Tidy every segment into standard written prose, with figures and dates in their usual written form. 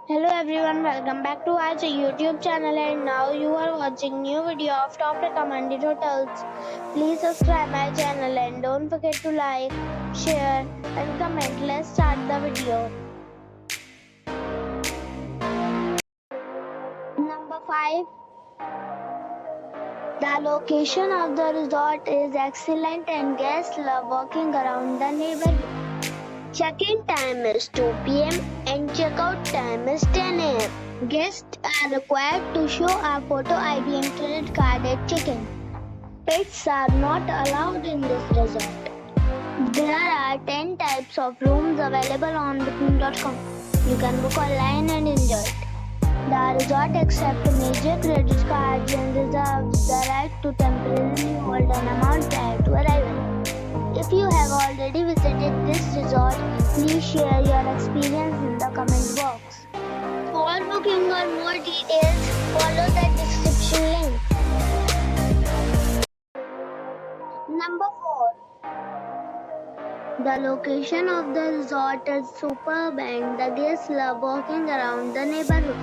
Hello everyone, welcome back to our YouTube channel and now you are watching new video of top recommended hotels. Please subscribe my channel and don't forget to like, share and comment. Let's start the video. Number 5. The location of the resort is excellent and guests love walking around the neighborhood. Check-in time is 2 p.m. and check-out time is 10 a.m. Guests are required to show a photo ID and credit card at check-in. Pets are not allowed in this resort. There are 10 types of rooms available on booking.com. You can book online and enjoy it. The resort accepts major credit cards and reserves the right to temporarily hold an amount prior to arrival. If you have already visited this resort, please share your experience in the comment box. For booking or more details, follow the description link. Number 4. The location of the resort is superb and the guests love walking around the neighborhood.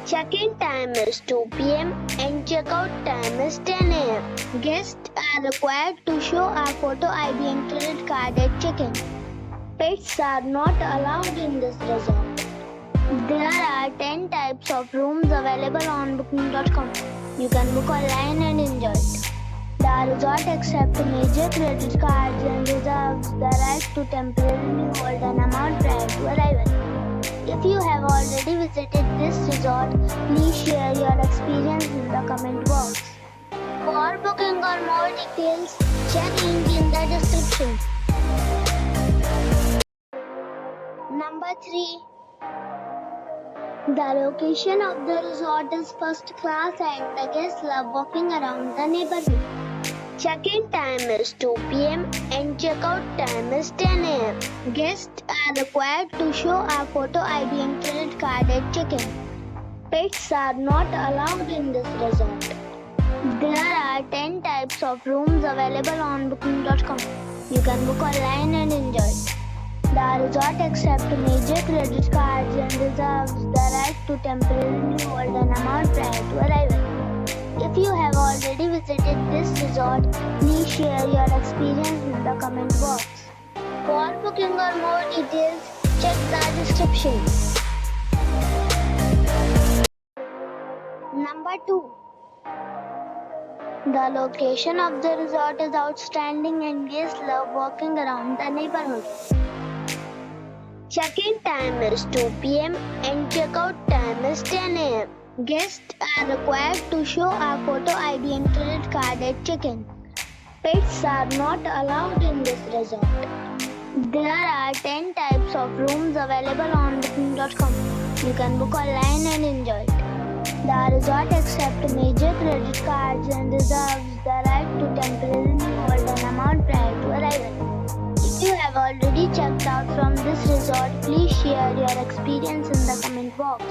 Check-in time is 2 p.m. and check-out time is 10 a.m. Guests are required to show a photo ID and credit card at check-in. Pets are not allowed in this resort. There are 10 types of rooms available on booking.com. You can book online and enjoy it. The resort accepts major credit cards and reserves the right to temporarily hold an amount prior to arrival. If you have already visited this resort, please share your experience in the comment box. For booking or more details, check link in the description. Number 3. The location of the resort is first class and the guests love walking around the neighborhood. Check-in time is 2 p.m. and check-out time is 10 a.m. Guests are required to show a photo ID and credit card at check-in. Pets are not allowed in this resort. There are 10 types of rooms available on booking.com. You can book online and enjoy it. The resort accepts major credit cards and reserves the right to temporarily hold an amount prior to arrival. If you have already visited this resort, please share your experience in the comment box. For booking or more details, check the description. Number 2. The location of the resort is outstanding and guests love walking around the neighborhood. Check-in time is 2 p.m. and check-out time is 10 a.m. Guests are required to show a photo ID and credit card at check-in. Pets are not allowed in this resort. There are 10 types of rooms available on booking.com. You can book online and enjoy it. The resort accepts major credit cards and reserves the right to temporarily hold an amount prior to arrival. If you have already checked out from this resort, please share your experience in the comment box.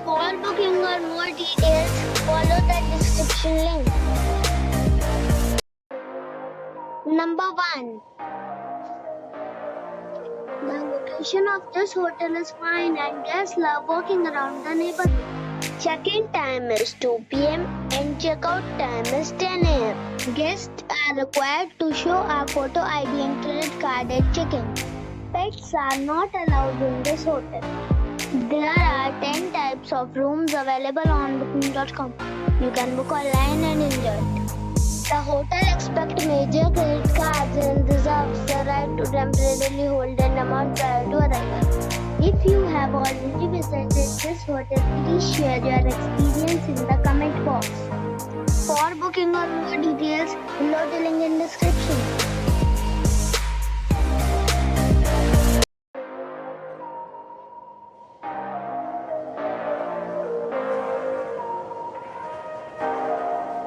For booking or more details, follow the description link. Number 1. The location of this hotel is fine and guests love walking around the neighborhood. Check-in time is 2 p.m. and check-out time is 10 a.m. Guests are required to show a photo ID and credit card at check-in. Pets are not allowed in this hotel. There are 10 types of rooms available on booking.com. You can book online and enjoy it. The hotel expects major credit cards and reserves the right to temporarily hold an amount prior to arrival. If you have already visited this hotel, please share your experience in the comment box. For booking or more details, below the link in description.